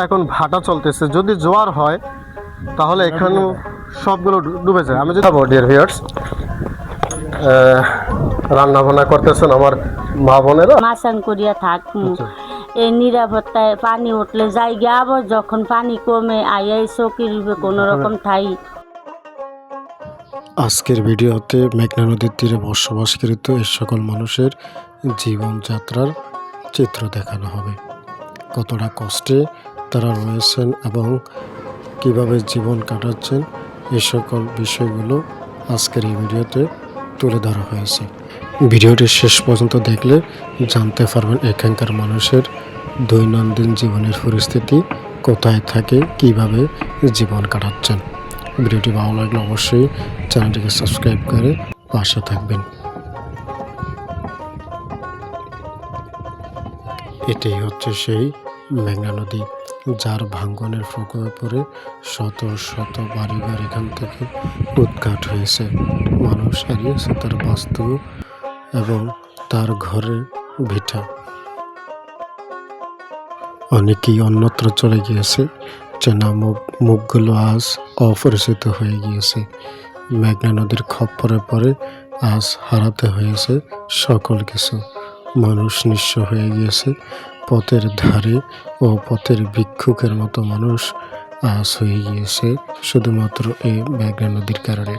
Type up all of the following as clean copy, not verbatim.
এখন ভাটা চলতেছে, যদি জোয়ার হয় তাহলে এখানে সবগুলো ডুবে যায়। আমি যদি ডিয়ার ভিউয়ার্স, রান্না বান্না করতেছেন আমার মা বোনেরা, মাসান করিয়া থাক এই নিরাপত্তায় পানি উঠলে যাই গিয়ে আবার যখন পানি কমে আইয়াই চৌকির কোনো রকম ঠাই। আজকের ভিডিওতে মেঘনা নদীর তীরে বসবাসকৃত এই সকল মানুষের জীবনযাত্রার চিত্র দেখানো হবে। কতটা কষ্টে তারা রয়েছেন এবং কিভাবে জীবন কাটাচ্ছেন এই সকল বিষয়গুলো আজকের এই ভিডিওতে তুলে ধরা হয়েছে। ভিডিওটি শেষ পর্যন্ত দেখলে জানতে পারবেন এখানকার মানুষের দৈনন্দিন জীবনের পরিস্থিতি কোথায় থাকে, কিভাবে জীবন কাটাচ্ছেন। ভিডিওটি ভালো লাগলে অবশ্যই চ্যানেলটিকে সাবস্ক্রাইব করে পাশে থাকবেন। এটাই হচ্ছে সেই মেঘনা নদী, যার ভাঙ্গনের প্রকোপে পড়ে শত শত বাড়িঘর এখান থেকে উদ্ঘাট হয়েছে। মানুষ হারিয়েছে তার বাস্তু এবং তার ঘরের ভিটা। অনেকেই অন্যত্র চলে গিয়েছে, চেনা মুখগুলো আজ অপরিচিত হয়ে গিয়েছে। মেঘনা নদীর খপ্পরে পরে আজ হারাতে হয়েছে সকল কিছু। মানুষ নিঃস্ব হয়ে গিয়েছে, পথের ধারে ও পথের ভিক্ষুকের মতো মানুষ আজ হয়ে গিয়েছে শুধুমাত্র এই মেঘনা নদীর কারণে।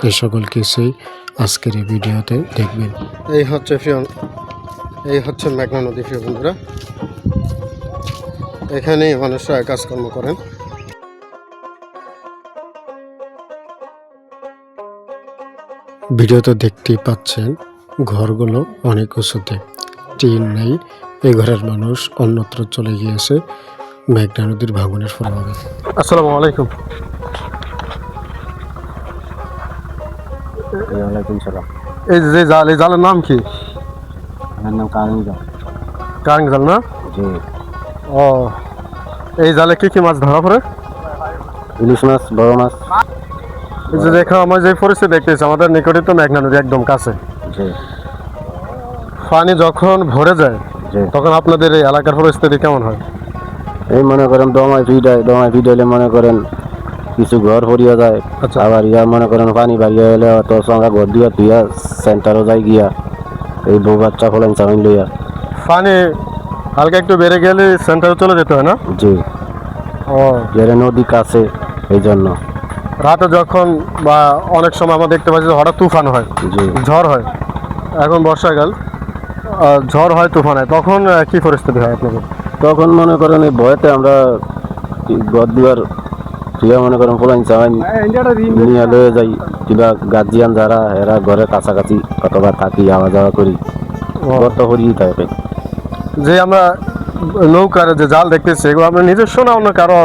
এই সকল কিছুই আজকের এই ভিডিওতে দেখবেন। এই হচ্ছে মেঘনা নদী প্রিয় বন্ধুরা, এখানেই মানুষরা কাজকর্ম করেন। ভিডিওতে দেখতেই পাচ্ছেন ঘরগুলো অনেক উঁচুতে, টিন নেই। এই ঘরের মানুষ অন্যত্র চলে গিয়েছে মেঘনা নদীর ভাঙনের প্রভাবে। আসসালামু আলাইকুম। এই যে জাল, এই জালের নাম কি? নাম কারেং জাল। কারেং জাল না? জি। ও, এই জালে কি কি মাছ ধরা পড়ে? ইলিশ মাছ, বড় মাছ। এই যে দেখো, আমরা যে পরিস্থিতি দেখতেছি, আমাদের নিকটে তো মেঘনা নদী একদম কাছে। জি। পানি যখন ভরে যায় তখন আপনাদের এই এলাকার পরিস্থিতি কেমন হয়? এই মনে করেন দমায় ভিড়াইলে মনে করেন কিছু ঘর ভরিয়া যায়। আচ্ছা। আবার মনে করেন পানি বাড়িয়া এলে তো সঙ্গে ঘর দিয়া সেন্টারও যাই গিয়া এই বউ বাচ্চা ফলেন চামিন লইয়া। পানি হালকা একটু বেড়ে গেলে সেন্টারে চলে যেতে হয় না? জি। ও, এর নদী কাছে, এই জন্য রাতে যখন বা অনেক সময় আমরা দেখতে পাচ্ছি যে হঠাৎ তুফান হয়, জি ঝড় হয়। এখন বর্ষাকাল, ঝড় হয়, তুফান হয়, তখন কি পরিস্থিতি হয় আপনাদের? তখন মনে করেন এই ভয়তে আমরা ঘর দুয়ার তুইয়া মনে করেন ফলাইন চামিন নিয়ে লয়ে যাই। কিংবা গার্জিয়ান যারা এরা ঘরের কাছাকাছি কতবার থাকি, আওয়া যাওয়া করি, ঘর তো হরিয়ে থাকে। যে আমরা নৌকার যে জাল দেখতেছি, এগুলো আমরা নিজস্ব না অন্য কারো?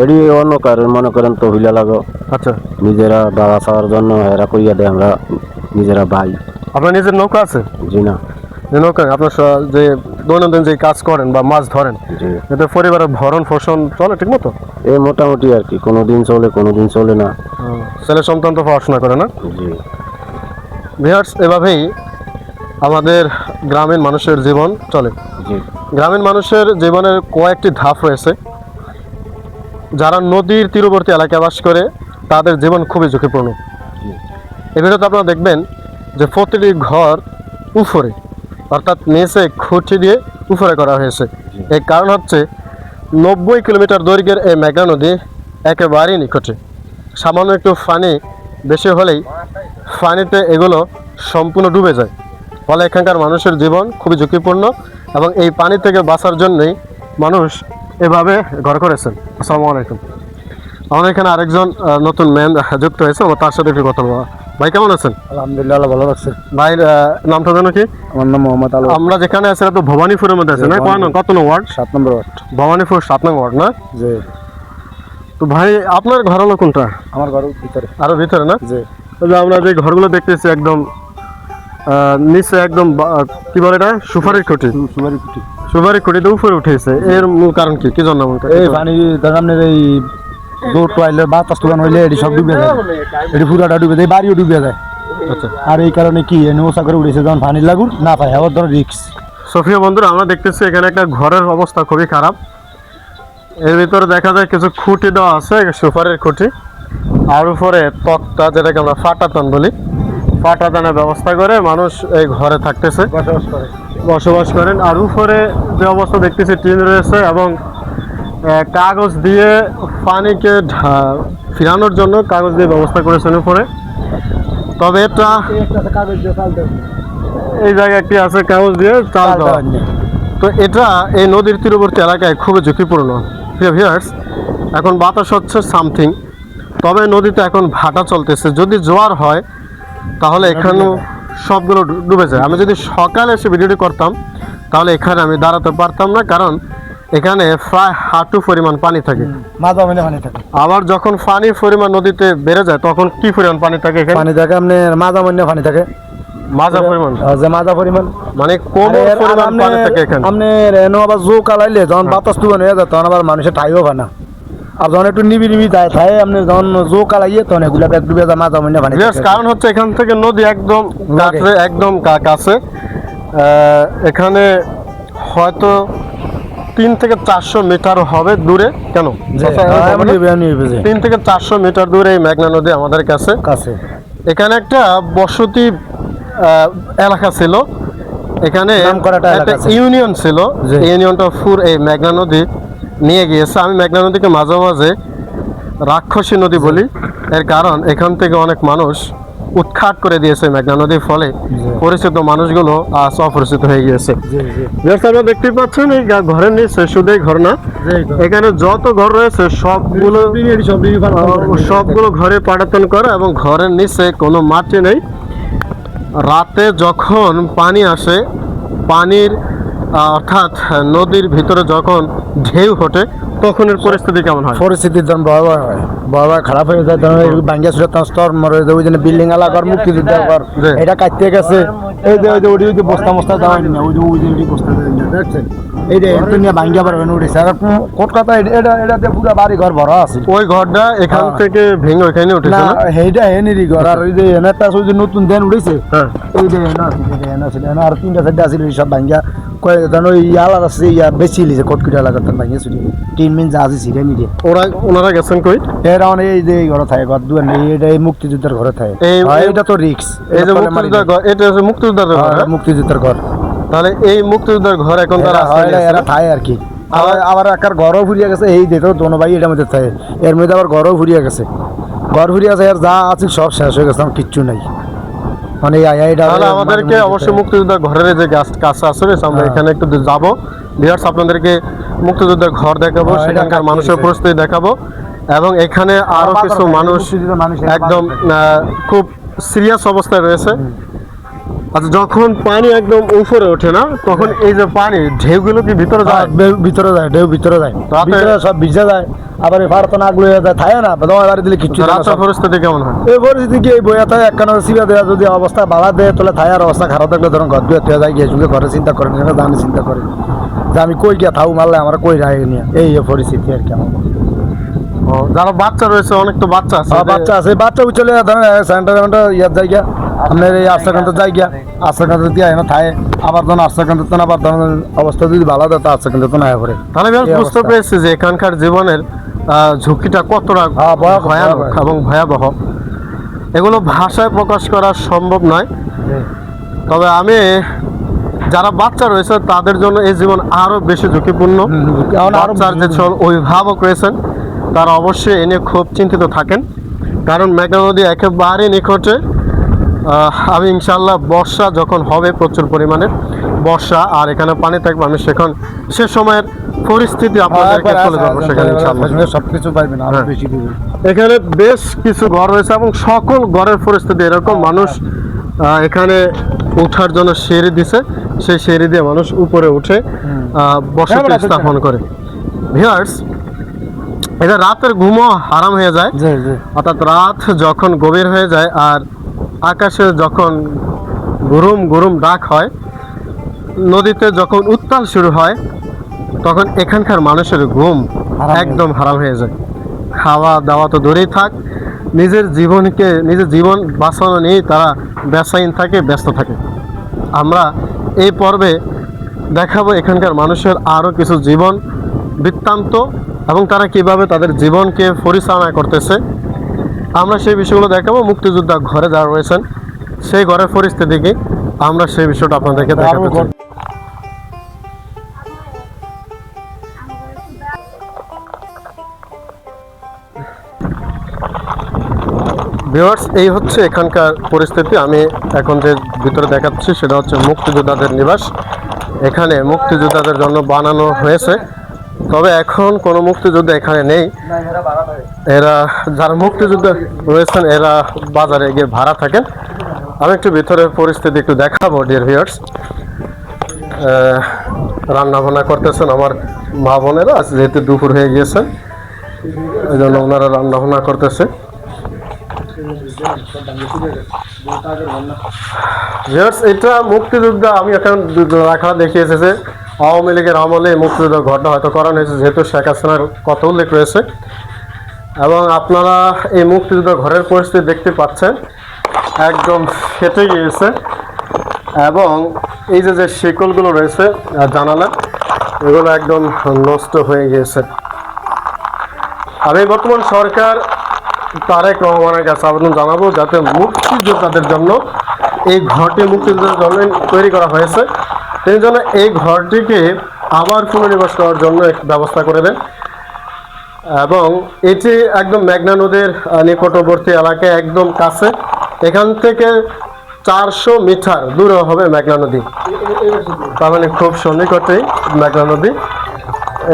এটি অন্য কারণ মনে করেন তহিলা লাগো। আচ্ছা, নিজেরা বাবা চাওয়ার জন্য এরা করিয়া দেয়, আমরা নিজেরা ভাই। আপনার নিজের নৌকা আছে? জি না। যে নৌকা আপনার যে দৈনন্দিন যে কাজ করেন বা মাছ ধরেন, জি। এতে পরিবারের ভরণ পোষণ চলে ঠিক মতো? এই মোটামুটি আর কি, কোনোদিন চলে কোনোদিন চলে না। ছেলে সন্তান তো পড়াশোনা করে না? জি। ভিউয়ার্স, এভাবেই আমাদের গ্রামীণ মানুষের জীবন চলে। জি। গ্রামীণ মানুষের জীবনের কয়েকটি ধাপ রয়েছে। যারা নদীর তীরবর্তী এলাকায় বাস করে তাদের জীবন খুবই ঝুঁকিপূর্ণ। এই ভিডিওতে আপনারা দেখবেন যে প্রতিটি ঘর উপরে, অর্থাৎ নিচে খুঁটি দিয়ে উপরে করা হয়েছে। এর কারণ হচ্ছে 90 কিলোমিটার দৈর্ঘ্যের এই মেঘনা নদী একেবারেই নিকটে। সামান্য একটু পানি বেশি হলেই পানিতে এগুলো সম্পূর্ণ ডুবে যায়। ফলে এখানকার মানুষের জীবন খুবই ঝুঁকিপূর্ণ এবং এই পানি থেকে বাঁচার জন্যই মানুষ এভাবে ঘর করেছেন। আসসালামু আলাইকুম। আমাদের এখানে আরেকজন নতুন ম্যান যুক্ত হয়েছে, আমার তার সাথে একটু কথা বলবো। ভাই কেমন আছেন? আলহামদুলিল্লাহ, ভালো লাগছে। ভাইয়ের নামটা জানো কি? আমার নাম মোহাম্মদ আলম। আমরা যেখানে আছি তো ভবানীপুরের মধ্যে আছে না? কত নম্বর ওয়ার্ড? 7 নম্বর ওয়ার্ড। ভবানীপুর 7 নম্বর ওয়ার্ড না? জি। তো ভাই, আপনার ঘর হলো কোনটা? আমার ঘরের ভিতরে। আরো ভিতরে না? জি। আমরা যে ঘরগুলো দেখতেছি একদম নিচে একদম কি বলে এটা, সুপারির খুঁটি। সুপারির খুঁটিতে উপরে উঠেছে, এর মূল কারণ কি? কি জন্য? এই পানি আপনার এই দৌড় টোয়াইলে বাতাস তুফান হইলে এটি সব ডুবে যায়, এটি পুরাটা ডুবে যায়, বাড়িও ডুবে যায়। আচ্ছা। আর এই কারণে কি নৌসা করে উঠেছে, যখন পানি লাগুন না পায়, আবার ধরো রিক্স। সোফিয়া বন্ধুরা, আমরা দেখতেছি এখানে একটা ঘরের অবস্থা খুবই খারাপ। এর ভিতরে দেখা যায় কিছু খুঁটি দেওয়া আছে, সুপারের খুঁটি, আর উপরে তক্তা, যেটাকে আমরা ফাটাতান বলি, ফাটাতানের ব্যবস্থা করে মানুষ এই ঘরে থাকতেছে, বসবাস করেন। আর উপরে যে অবস্থা দেখতেছি টিন রয়েছে এবং কাগজ দিয়ে পানিকে ফিরানোর জন্য কাগজ দিয়ে ব্যবস্থা করেছেন উপরে। তবে এটা এই জায়গায় একটি আছে কাগজ দিয়ে চাল দেওয়া। তো এটা এই নদীর তীরবর্তী এলাকায় খুবই ঝুঁকিপূর্ণ। ভিউয়ার্স, এখন বাতাস হচ্ছে সামথিং, তবে নদীতে এখন ভাটা চলতেছে। যদি জোয়ার হয় তাহলে এখানে সবগুলো ডুবে যায়। আমি যদি সকালে এসে ভিডিওটি করতাম তাহলে এখানে আমি দাঁড়াতে পারতাম না, কারণ এখানে প্রায় হাঁটু পরিমাণ পানি থাকে। আবার যখন পানির পরিমাণ নদীতে বেড়ে যায় তখন কি পরিমাণ পানি থাকে এখানে? পানি থাকে আপনার মাঝামান্য পানি থাকে, মাজা পরিমাণ, যে মাজা পরিমাণ মানে কোন পরিমাণ পানি থাকে এখানে? আপনার এনে আবার জো কালাইলে যখন বাতাস তুফান হয়ে যায় তখন আবার মানুষের ঠাইও পায় না। আর যখন একটু নিবি নিবি থাকে আপনি যখন জো কালাইয়ে তখন এগুলা ব্যাগ ডুবে যায় মাঝামান্য পানি থাকে। কারণ হচ্ছে এখান থেকে নদী একদম একদম কাছে। এখানে হয়তো 3 থেকে 400 মিটার হবে দূরে। কেন? 3 থেকে 400 মিটার দূরে এই মেঘনা নদী আমাদের কাছে। এখানে একটা বসতি এলাকা ছিল, এখানে একটা ইউনিয়ন ছিল। ইউনিয়নটা ফুর এই মেঘনা নদী নিয়ে গিয়েছে। আমি মেঘনা নদীকে মাঝে মাঝে রাক্ষসী নদী বলি, এর কারণ এখান থেকে অনেক মানুষ উৎখাত করে দিয়েছে মেঘনা নদীর ফলে পরিচিত মানুষগুলো আজ অপরিচিত হয়ে গিয়েছে। আপনারা দেখতে পাচ্ছেন এই ঘরের নিচে, শুধু এই ঘর না, এখানে যত ঘর রয়েছে সবগুলো ঘরে পাটাতন করা এবং ঘরের নিচে কোনো মাটি নেই। রাতে যখন পানি আসে, পানির অর্থাৎ নদীর ভিতরে যখন ঢেউ ওঠে তখন এর পরিস্থিতি কেমন হয়? পরিস্থিতি তখন ভয়াবহ হয়, ভয়াবহ খারাপ হয়ে যায়। তখন ভাঙ্গা ছিল তখন স্তর মরে যায়, ওই জন্য বিল্ডিং এলাকার মুক্তিযুদ্ধের ঘর এটা কাটতে গেছে। এই যে ওই যে ওই যে বস্তা মস্তা দেওয়া হয়নি না, ওই যে ওই যে বস্তা দেওয়া হয়নি, দেখছেন? এই যে এত নিয়ে ভাঙ্গা বার হয়ে উঠেছে। আর কলকাতা এটাতে পুরো বাড়ি ঘর ভরা আছে। ওই ঘরটা এখান থেকে ভেঙে ওইখানে উঠেছে না? এইটা হেনেরই ঘর। আর ওই যে এনারটা ওই যে নতুন দেন উঠেছে, এই যে এনা ছিল আর 3টা 4টা আছিল সব ভাঙ্গা কয়েকজন ওই আলাদা আছে বেশি লিছে কটকিটা লাগাতাম ভাঙ্গা ছিল 3 মিনিট যা আছে সিরে নিয়ে। ওনারা গেছেন কই? এরা মানে এই যে ঘরে থাকে, ঘর দুয়ার নেই, এটা এই মুক্তিযুদ্ধের ঘরে থাকে। এটা তো রিক্স। এই যে মুক্তিযুদ্ধের ঘর, এটা হচ্ছে মুক্তিযুদ্ধের ঘর। মুক্তিযুদ্ধের ঘর। তাহলে এই মুক্তিযুদ্ধের ঘর এখন তারা এরা থাকে আর কি। আবার একার ঘরও ফুরিয়ে গেছে, এই দেখো দোনো ভাই এটার মধ্যে থাকে, এর মধ্যে আবার ঘরও ফুরিয়ে গেছে। ঘর ফুরিয়ে গেছে, আর যা আছে সব শেষ হয়ে গেছে, আমার কিচ্ছু নাই। মানে আমাদেরকে অবশ্যই মুক্তিযোদ্ধার ঘরের যে কাছে আছে আমরা এখানে একটু যাবো। ভিউয়ার্স, আপনাদেরকে মুক্তিযোদ্ধার ঘর দেখাবো, সেখানকার মানুষের পরিস্থিতি দেখাবো এবং এখানে আরো কিছু মানুষ একদম খুব সিরিয়াস অবস্থায় রয়েছে। আচ্ছা, যখন পানি একদম উপরে ওঠে না তখন এই যে পানি ঢেউগুলো কি ভিতরে যায়? ভিতরে যায়, ঢেউ ভিতরে যায়, সব ভিজে যায়। আবার ভারত না গুলো থাকে না, বাড়ি দিলে কিছু। রাতের পরিস্থিতি কেমন হয়? এই পরিস্থিতি কি এই বইয়া থাকে একখানা সিবা দেওয়া, যদি অবস্থা বাড়া দেয় তাহলে থায়ার অবস্থা খারাপ থাকলে ধরুন ঘর দিয়ে যায় গিয়ে যুগে ঘরে চিন্তা করেন, আমি চিন্তা করি যে আমি কই গিয়া থাউ মারলে আমার কই রায় নিয়ে এই পরিস্থিতি আর কি। আমার যারা বাচ্চা রয়েছে, অনেক তো বাচ্চা আছে, বাচ্চা চলে ধরেন সেন্টার ইয়ার জায়গা আপনার এই আশ্রয়কেন্দ্র জায়গা, আশ্রয়কেন্দ্র দিয়ে এনে থাকে। আবার ধরুন আশ্রয়কেন্দ্র তো আবার ধরুন অবস্থা যদি ভালো দেয় তো আশ্রয়কেন্দ্র তো না পড়ে। তাহলে আমি বুঝতে পেরেছি যে এখানকার জীবনের ঝুঁকিটা কতটা ভয়ানক এবং ভয়াবহ। এগুলো ভাষায় প্রকাশ করা সম্ভব নয়। তবে আমি যারা বাচ্চা রয়েছে তাদের জন্য এই জীবন আরো বেশি ঝুঁকিপূর্ণ। বাচ্চার যে অভিভাবক রয়েছেন তারা অবশ্যই এ নিয়ে খুব চিন্তিত থাকেন, কারণ মেঘনা নদী একেবারে নিকটে। আমি ইনশাল্লাহ বর্ষা যখন হবে, প্রচুর পরিমাণে বর্ষা আর এখানে পানি থাকবে, আমি সে সময়ের পরিস্থিতি আপনাদেরকে তুলে ধরবো সেখানে ইনশাল্লাহ। সবকিছু পাইবেন আরো বেশি দিবেন। এখানে বেশ কিছু ঘর রয়েছে এবং সকল ঘরের পরিস্থিতি এরকম। মানুষ এখানে ওঠার জন্য সিঁড়ি দিছে, সেই সিঁড়ি দিয়ে মানুষ উপরে উঠে বসতি স্থাপন করে। ভিউয়ার্স, এটা রাতের ঘুমও হারাম হয়ে যায়। অর্থাৎ রাত যখন গভীর হয়ে যায় আর আকাশে যখন গুরুম গুরুম ডাক হয়, নদীতে যখন উত্তাল শুরু হয়, তখন এখানকার মানুষের ঘুম একদম হারাম হয়ে যায়। খাওয়া দাওয়া তো দূরেই থাক, নিজের জীবন বাঁচানো নিয়েই তারা বেসাইন থাকে, ব্যস্ত থাকে। আমরা এই পর্বে দেখাবো এখানকার মানুষের আরও কিছু জীবন বৃত্তান্ত এবং তারা কিভাবে তাদের জীবনকে পরিচালনা করতেছে, আমরা সেই বিষয়গুলো দেখাবো। মুক্তিযোদ্ধা ঘরে যারা রয়েছেন সেই ঘরের পরিস্থিতিকে আমরা সেই বিষয়টা আপনাদেরকে দেখাতে চাই। ভিউয়ার্স, এই হচ্ছে এখানকার পরিস্থিতি। আমি এখন যে ভিতরে দেখাচ্ছি সেটা হচ্ছে মুক্তিযোদ্ধাদের নিবাস। এখানে মুক্তিযোদ্ধাদের জন্য বানানো হয়েছে, তবে এখন কোনো মুক্তিযোদ্ধা এখানে নেই। এরা যারা মুক্তিযোদ্ধা রয়েছেন এরা বাজারে গিয়ে ভাড়া থাকেন। আমি একটু ভিতরের পরিস্থিতি একটু দেখাবো ডিয়ার ভিউয়ার্স। রান্না বান্না করতেছেন আমার মা বোনেরা, যেহেতু দুপুর হয়ে গিয়েছে এই জন্য ওনারা রান্না বান্না করতেছে। এটা মুক্তিযোদ্ধা, আমি এখন রাখা দেখিয়েছে যে আওয়ামী লীগের আমলে মুক্তিযুদ্ধ ঘটনা হয়তো করানো হয়েছে, যেহেতু শেখ হাসিনার কথা উল্লেখ রয়েছে। এবং আপনারা এই মুক্তিযুদ্ধ ঘরের পরিস্থিতি দেখতে পাচ্ছেন, একদম ফেটে গিয়েছে। এবং এই যে শিকলগুলো রয়েছে জানালা, এগুলো একদম নষ্ট হয়ে গিয়েছে। আমি বর্তমান সরকার তারেক রহমানের কাছে আবেদন জানাবো যাতে মুক্তিযোদ্ধাদের জন্য এই ঘরটি মুক্তিযোদ্ধাদের জন্য তৈরি করা হয়েছে, সেই জন্য এই ঘরটিকে আবার পুনর্নিবাস করার জন্য এক ব্যবস্থা করে দেন। এবং এটি একদম মেঘনা নদীর নিকটবর্তী এলাকায়, একদম কাছে। এখান থেকে 400 মিটার দূরে হবে মেঘনা নদী, তার মানে খুব সন্নিকটেই মেঘনা নদী।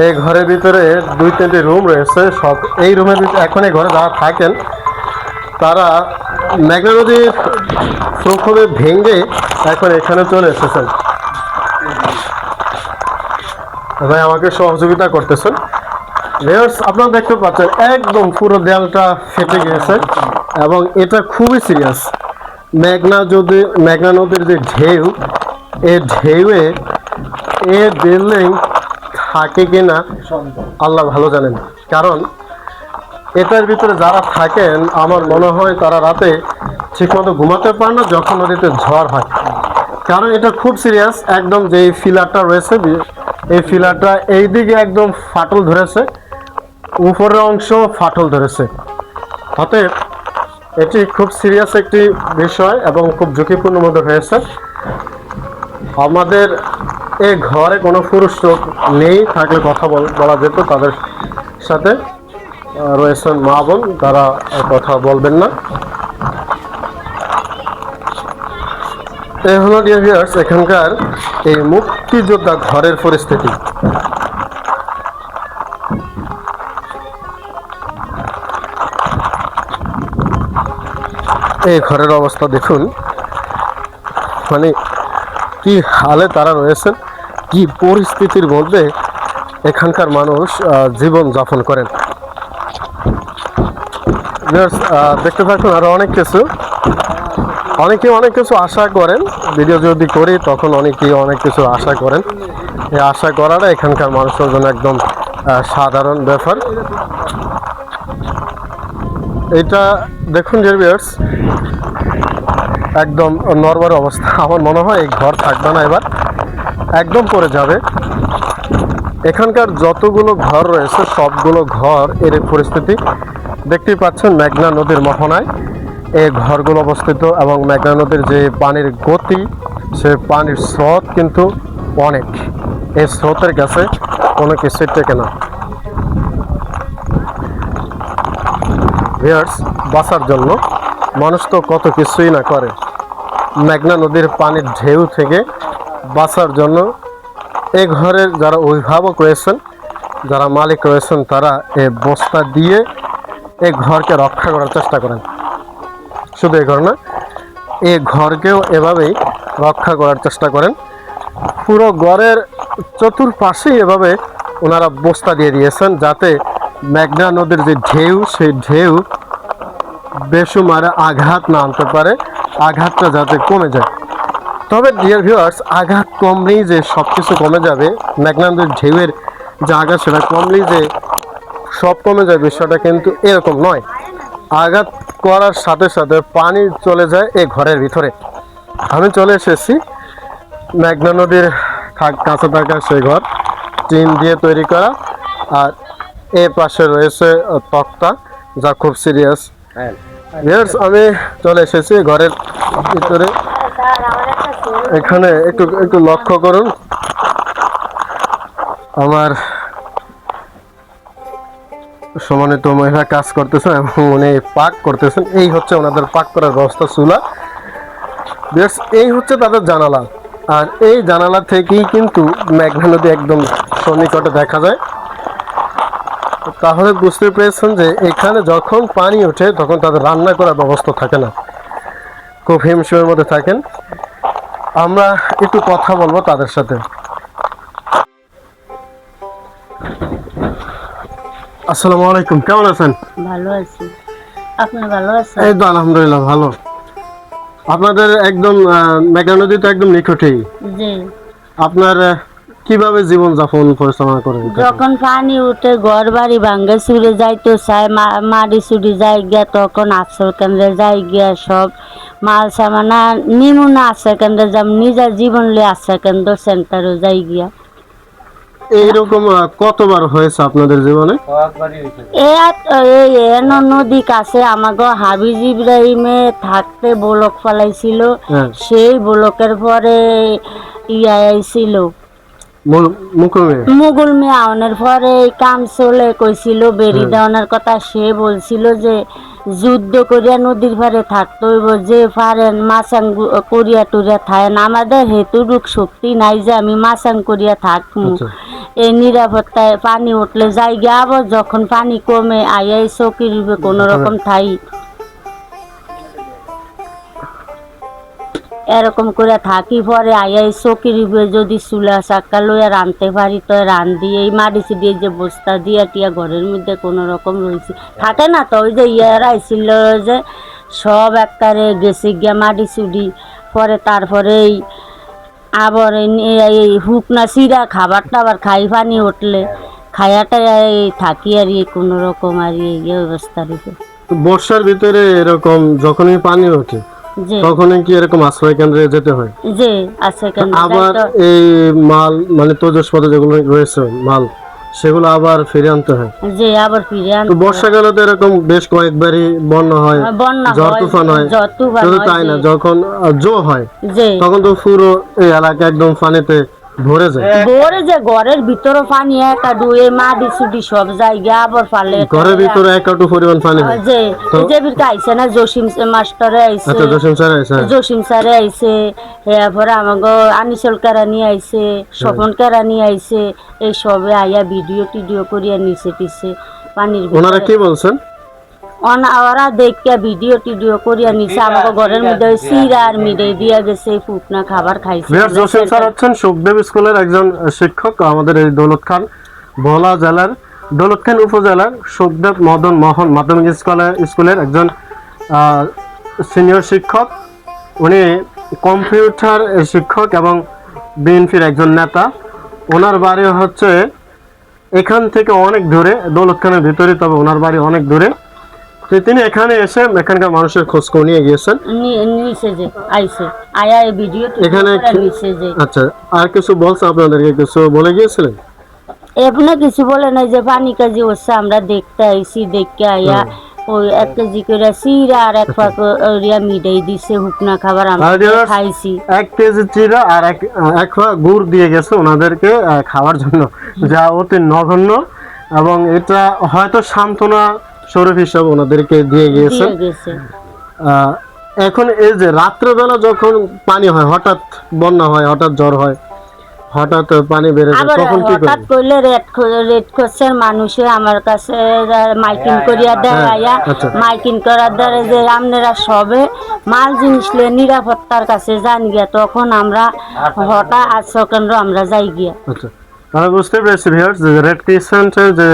এই ঘরের ভিতরে 2-3টি রুম রয়েছে। সব এই রুমের ভিতরে এখন এই ঘরে যারা থাকেন তারা মেঘনা নদীর প্রক্ষোভে ভেঙে এখন এখানে চলে এসেছেন। ভাই আমাকে সহযোগিতা করতেছেন। আপনারা দেখতে পাচ্ছেন একদম পুরো দেয়ালটা ফেটে গিয়েছে এবং এটা খুবই সিরিয়াস। মেঘনা নদীর যে ঢেউ, এই ঢেউয়ে এ বিল্ডিং থাকে কিনা আল্লাহ ভালো জানেন। কারণ এটার ভিতরে যারা থাকেন আমার মনে হয় তারা রাতে ঠিকমতো ঘুমাতে পারে না যখন নদীতে ঝড় হয়। কারণ এটা খুব সিরিয়াস। একদম যে ফিলারটা রয়েছে, এই ফিলারটা এই দিকে একদম ফাটল ধরেছে, উপরের অংশ ফাটল ধরেছে। অতএব এটি খুব সিরিয়াস একটি বিষয় এবং খুব ঝুঁকিপূর্ণ মধ্যে হয়েছে। আমাদের এই ঘরে কোনো পুরুষ লোক নেই, থাকলে কথা বলা যেত। তাদের সাথে রয়েছেন মা বোন, তারা কথা বলবেন না। এই হলো ডিয়ার ভিউয়ার্স এখানকার এই মুক্তিযোদ্ধা ঘরের পরিস্থিতি। এই ঘরের অবস্থা দেখুন, মানে কি হালে তারা রয়েছেন, কি পরিস্থিতির মধ্যে এখানকার মানুষ জীবন যাপন করেন। দেখতে থাকুন আরো অনেক কিছু। অনেকে অনেক কিছু আশা করেন, ভিডিও যদি করি তখন অনেকেই অনেক কিছু আশা করেন। এই আশা করাটা এখানকার মানুষের জন্য একদম সাধারণ ব্যাপার। এটা দেখুন ডিয়ার ভিউয়ার্স, একদম নরবর অবস্থা। আমার মনে হয় এই ঘর থাকবে না, এবার একদম পড়ে যাবে। এখানকার যতগুলো ঘর রয়েছে সবগুলো ঘর এর পরিস্থিতি দেখতেই পাচ্ছেন। মেঘনা নদীর মোহনায় এই ঘরগুলো অবস্থিত এবং মেঘনা নদীর যে পানির গতি, সে পানির স্রোত কিন্তু অনেক। এই স্রোতের কাছে কোনো কিছুই টেকে না। ভিউয়ার্স, বাঁচার জন্য মানুষ তো কত কিছুই না করে। মেঘনা নদীর পানির ঢেউ থেকে বাঁচার জন্য এই ঘরের যারা অভিভাবক রয়েছেন, যারা মালিক রয়েছেন, তারা এই বস্তা দিয়ে এই ঘরকে রক্ষা করার চেষ্টা করেন। শুধু এই ঘর না, এই ঘরকেও এভাবেই রক্ষা করার চেষ্টা করেন। পুরো ঘরের চতুর্পাশেই এভাবে ওনারা বস্তা দিয়ে দিয়েছেন যাতে মেঘনা নদীর যে ঢেউ, সেই ঢেউ বেসুমারে আঘাত না আনতে পারে, আঘাতটা যাতে কমে যায়। তবে ডিয়ার ভিউয়ার্স, আঘাত কমলেই যে সব কিছু কমে যাবে, মেঘনা নদীর ঢেউয়ের যে আঘাত সেটা কমলেই যে সব কমে যায়, বিষয়টা কিন্তু এরকম নয়। আঘাত করার সাথে সাথে পানি চলে যায় এই ঘরের ভিতরে। আমি চলে এসেছি মেঘনা নদীর কাছে থাকা সেই ঘর, টিন দিয়ে তৈরি করা। আর এ পাশে রয়েছে তক্তা, যা খুব সিরিয়াস। আমি চলে এসেছি ঘরের ভিতরে। এখানে একটু একটু লক্ষ্য করুন, আমার সম্মানিত মহিলা কাজ করতেছেন এবং উনি পাক করতেছেন। এই হচ্ছে ওনাদের পাক করার ব্যবস্থা, চুলা। এই হচ্ছে তাদের জানালা, আর এই জানালা থেকেই কিন্তু মেঘনা নদী একদম সন্নিকটে দেখা যায়। তাহলে বুঝতে পেরেছেন যে এখানে যখন পানি ওঠে তখন তাদের রান্না করার ব্যবস্থা থাকে না, খুব হিমশিমের মধ্যে থাকেন। আমরা একটু কথা বলবো তাদের সাথে। আসসালামু আলাইকুম, কেমন আছেন? ভালো আছি, আপনি ভালো আছেন? এই তো আলহামদুলিল্লাহ ভালো। আপনাদের একদম মেঘনা নদী তো একদম নিকটেই। জি। আপনার কিভাবে জীবন যাপন পরিচালনা করেন? যখন পানি উঠে ঘর বাড়ি ভাঙ্গে চুরে যাইতো চাই, মাটি চুরি যাই গিয়া, তখন আশ্রয় কেন্দ্রে যাই গিয়া সব মাল সামানা নিমুনা আশ্রয় কেন্দ্রে যাব, নিজের জীবন লিয়ে আশ্রয় কেন্দ্র সেন্টারে যাই গিয়া। এইরকম কতবার হয়েছে আপনাদের জীবনে? নদী কাছে আমাকে হাবিজ ইব্রাহিমে থাকতে ব্লক ফেলাইছিল, হ্যাঁ। সেই ব্লকের পরে ইয়া আইছিল মুঘল মিয়া আউনের পরে কাম চলে কইছিল বেরি দেওয়ানোর কথা। সে বলছিল যে যুদ্ধ করিয়া নদীর পারে থাকতে হইব, যে পারেন মাছাং করিয়া টুরিয়া থাকেন। আমাদের হেতুটুক শক্তি নাই যে আমি মাছাং করিয়া থাকবো। এই নিরাপত্তায় পানি উঠলে যাই গিয়া, আবার যখন পানি কমে আইয়াই চৌকি রূপে কোন রকম ঠাই এরকম করে থাকি। পরে আইয়াই চৌকি রূপে যদি চুলা চাক্কা লইয়া রাঁধতে পারি তো রান্ধি। এই মাটি দিয়ে যে বস্তা দিয়া টিয়া ঘরের মধ্যে কোন রকম রয়েছে থাকে না তো। ওই যে ইয়ারা আইছিল যে সব একবারে গেছে গিয়া মাটি চুড়ি, পরে তারপরেই আবার এই হুকনা চিরা খাবার টাবার খাই, পানি উঠলে খায়াটা থাকি আর কোনো রকম আর এই অবস্থা রয়েছে। বর্ষার ভিতরে এরকম যখনই পানি ওঠে তখনই কি এরকম আশ্রয় কেন্দ্রে যেতে হয়? যে আশ্রয় কেন্দ্রে আবার এই মাল মানে তৈজসপদ যেগুলো রয়েছে মাল, সেগুলো আবার ফিরে আনতে হয়। যে আবার ফিরে আনতে। তো বর্ষাকালে তো এরকম বেশ কয়েকবারই বন্যা হয়, ঝড় তুফান হয়। শুধু তাই না, যখন জো হয় তখন তো পুরো এই এলাকা একদম পানিতে ভরে যায়। ঘরের ভিতরে পানি একাডু, এই মাটি ছুটি সব জায়গা আবার ফালে ঘরের ভিতরে একাডু পরিমাণ পানি হয়। যে বিরকা আইছে না, জসিম মাস্টারে আইছে। আচ্ছা, জসিম স্যার আইছে, এরপরে আমাকে আনিসল কেরানি আইছে, স্বপন কেরানি আইছে। এই সবে আইয়া ভিডিও টিডিও করিয়া নিচে টিছে পানির। ওনারা কি বলছেন? ওরা দেখিয়া ভিডিও টিডিও করিয়া নিছে। আমাকে ঘরের মধ্যে চিরা আর মিডে দিয়া গেছে, ফুটনা খাবার খাইছে। জসিম স্যার হচ্ছেন সুখদেব স্কুলের একজন শিক্ষক, আমাদের এই দৌলতখান ভোলা জেলার দৌলতখান উপজেলার সুখদেব মদন মোহন মাধ্যমিক স্কুলের একজন সিনিয়র শিক্ষক। উনি কম্পিউটার শিক্ষক এবং বিএনপির একজন নেতা। ওনার বাড়ি হচ্ছে এখান থেকে অনেক দূরে, দৌলতখানের ভিতরে, তবে ওনার বাড়ি অনেক দূরে। তিনি এখানে এসে এখানকার মানুষের খোঁজ করে নিয়ে গিয়েছেন। এখানে আচ্ছা, আর কিছু বলছে আপনাদেরকে? কিছু বলে গিয়েছিলেন? এমনি কিছু বলে নাই, যে পানি কাজি হচ্ছে আমরা দেখতে আইসি, দেখতে আইয়া ওই 1 কেজি করে চিরা আর 1 পাক মিডাই দিছে হুকনা খাবার আমরা খাইছি। 1 কেজি চিরা আর 1 পাক গুড় দিয়ে গেছে ওনাদেরকে খাওয়ার জন্য, যা অতি নগণ্য। এবং এটা হয়তো সান্ত্বনা স্বরূপ হিসাবে ওনাদেরকে দিয়ে গিয়েছে। এখন এই যে রাত্রেবেলা যখন পানি হয়, হঠাৎ বন্যা হয়, হঠাৎ জ্বর হয়, হঠাৎ পানি বেড়ে যায়, তখন কি হঠাৎ করলে রেড ক্রসের মানুষে আমার কাছে মাইকিং করিয়া দেয়, মাইকিং করার দ্বারা যে আপনারা সবে মাল জিনিস নিয়ে নিরাপত্তার কাছে যান গিয়া, তখন আমরা হঠাৎ আশ্রয় কেন্দ্র আমরা যাই গিয়া। আচ্ছা, তাহলে বুঝতে পেরেছি ভিউয়ার্স, যে রেড ক্রিসেন্টের যে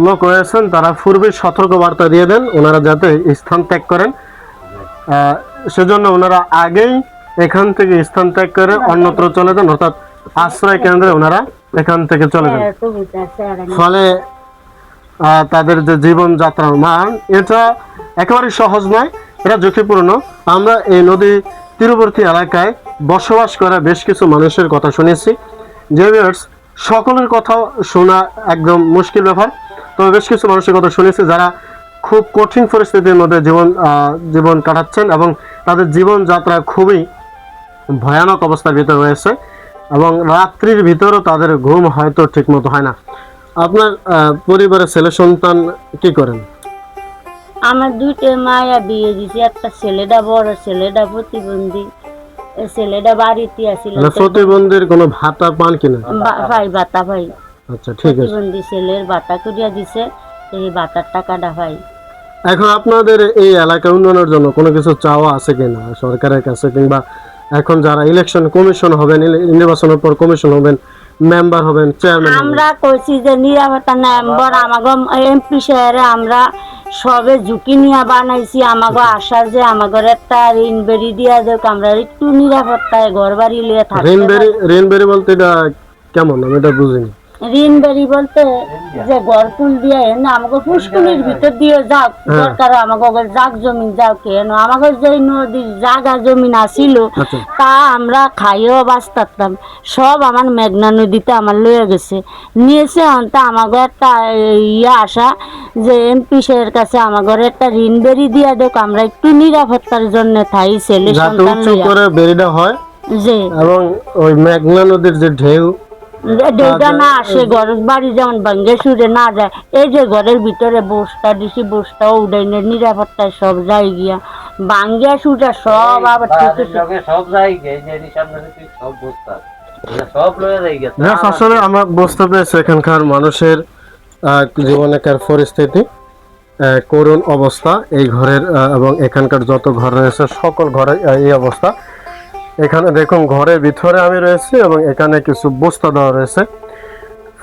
লোক রয়েছেন তারা পূর্বে সতর্ক বার্তা দিয়ে দেন ওনারা যাতে স্থান ত্যাগ করেন। সেজন্য ওনারা আগেই এখান থেকে স্থান ত্যাগ করে অন্যত্র চলে যান, অর্থাৎ আশ্রয় কেন্দ্রে ওনারা এখান থেকে চলে যান। ফলে তাদের যে জীবনযাত্রার মান এটা একেবারে সহজ নয়, এটা ঝুঁকিপূর্ণ। আমরা এই নদী তীরবর্তী এলাকায় বসবাস করা বেশ কিছু মানুষের কথা শুনেছি, যে সকলের কথা শোনা একদম মুশকিল ব্যাপার, তবে বেশ কিছু মানুষের কথা শুনেছি যারা খুব কঠিন পরিস্থিতির মধ্যে জীবন কাটাচ্ছেন এবং তাদের জীবনযাত্রা খুবই ভয়ানক অবস্থার ভিতরে রয়েছে এবং রাত্রির ভিতরেও তাদের ঘুম হয়তো ঠিকমতো হয় না। আপনার পরিবারের ছেলে সন্তান কি করেন? আমার দুইটা মায়া বিয়ে দিছে, একটা ছেলেটা বড়, ছেলেটা প্রতিবন্ধী, ছেলেটা বাড়িতে আসিল। প্রতিবন্ধীর কোনো ভাতা পান কিনা? ভাই ভাতা ভাই, আচ্ছা ঠিক আছে। প্রতিবন্ধী ছেলের ভাতা করিয়া দিছে, এই ভাতার টাকাটা ভাই। এখন আপনাদের এই এলাকা উন্নয়নের জন্য কোনো কিছু চাওয়া আছে কিনা সরকারের কাছে, কিংবা এখন যারা ইলেকশন কমিশন হবেন, নির্বাচনের পর কমিশন হবেন, মেম্বার হবেন, চেয়ারম্যান হবেন? আমরা কইছি যে নিরাপত্তা মেম্বার আমাকে এমপি শহরে আমরা সবে ঝুঁকি নিয়ে বানাইছি, আমাকে আশা যে আমাকে একটা ঋণ বেরি দিয়া দেখ, আমরা একটু নিরাপত্তায় ঘর বাড়ি লিয়ে থাকি। ঋণ বেরি বলতে এটা কেমন, আমি এটা বুঝিনি। ঋণ বেরি বলতে যে ঘরকুল দিয়ে না আমাকে পুষ্কুনির ভিতর দিয়ে যাও, দরকার আমাকে জাগ জমিন যাও, কেন আমাকে যে নদীর জাগা জমিন আসিল আচ্ছা। তা আমরা খাইয়েও বাঁচতাম, সব আমার মেঘনা নদীতে আমার লয়ে গেছে, নিয়েছে। অন্তা আমাকে একটা আসা যে এমপি সাহের কাছে আমাকে একটা ঋণ বেরি দিয়া দেখ, আমরা একটু নিরাপত্তার জন্য থাই ছেলে যাতে সন্তান উঁচু লইয়া। করে বেরিটা হয় যে এবং ওই মেঘনা নদীর যে ঢেউ ডেউটা না আসে, ঘর বাড়ি যেমন ভাঙ্গে সুরে না যায়, এই যে ঘরের ভিতরে বসটা দিছি, বসটাও উঠাই না, নিরাপত্তায় সব যাই গিয়া ভাঙ্গিয়া সুটা সব আবার ঠিক সব জায়গায় সব বস্তা সব লয়ে যাই গেছে। আসলে আমরা বুঝতে পেরেছি এখানকার মানুষের জীবনকার পরিস্থিতি, করুণ অবস্থা এই ঘরের, এবং এখানকার যত ঘর রয়েছে সকল ঘরে এই অবস্থা। এখানে দেখুন ঘরের ভিতরে আমি রয়েছি এবং এখানে কিছু বস্তা দেওয়া রয়েছে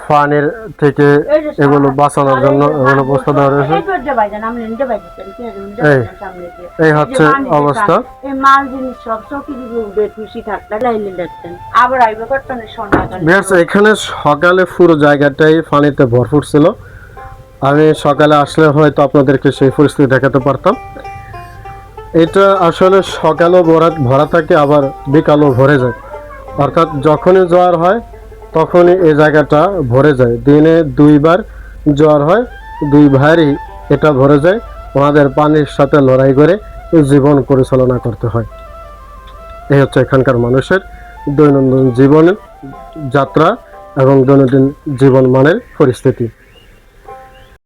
পানির থেকে, এগুলো বাঁচানোর জন্য এগুলো বস্তা দেওয়া রয়েছে। এই হচ্ছে অবস্থা। মাল জিনিস সব চৌকি খুশি থাকতে লাইলে দেখতেন, আবার আইবে করতেন সন্ধ্যাকালে। বেশ, এখানে সকালে পুরো জায়গাটাই পানিতে ভরপুর ছিল। আমি সকালে আসলে হয়তো আপনাদেরকে সেই পরিস্থিতি দেখাতে পারতাম। এটা আসলে সকালও ভরা থাকে, আবার বিকালও ভরে যায়, অর্থাৎ যখনই জোয়ার হয় তখনই এই জায়গাটা ভরে যায়। দিনে দুইবার জোয়ার হয়, দুই ভাইয়েরই এটা ভরে যায়, ওনাদের পানির সাথে লড়াই করে জীবন পরিচালনা করতে হয়। এই হচ্ছে এখানকার মানুষের দৈনন্দিন জীবনের যাত্রা এবং দৈনন্দিন জীবন মানের পরিস্থিতি।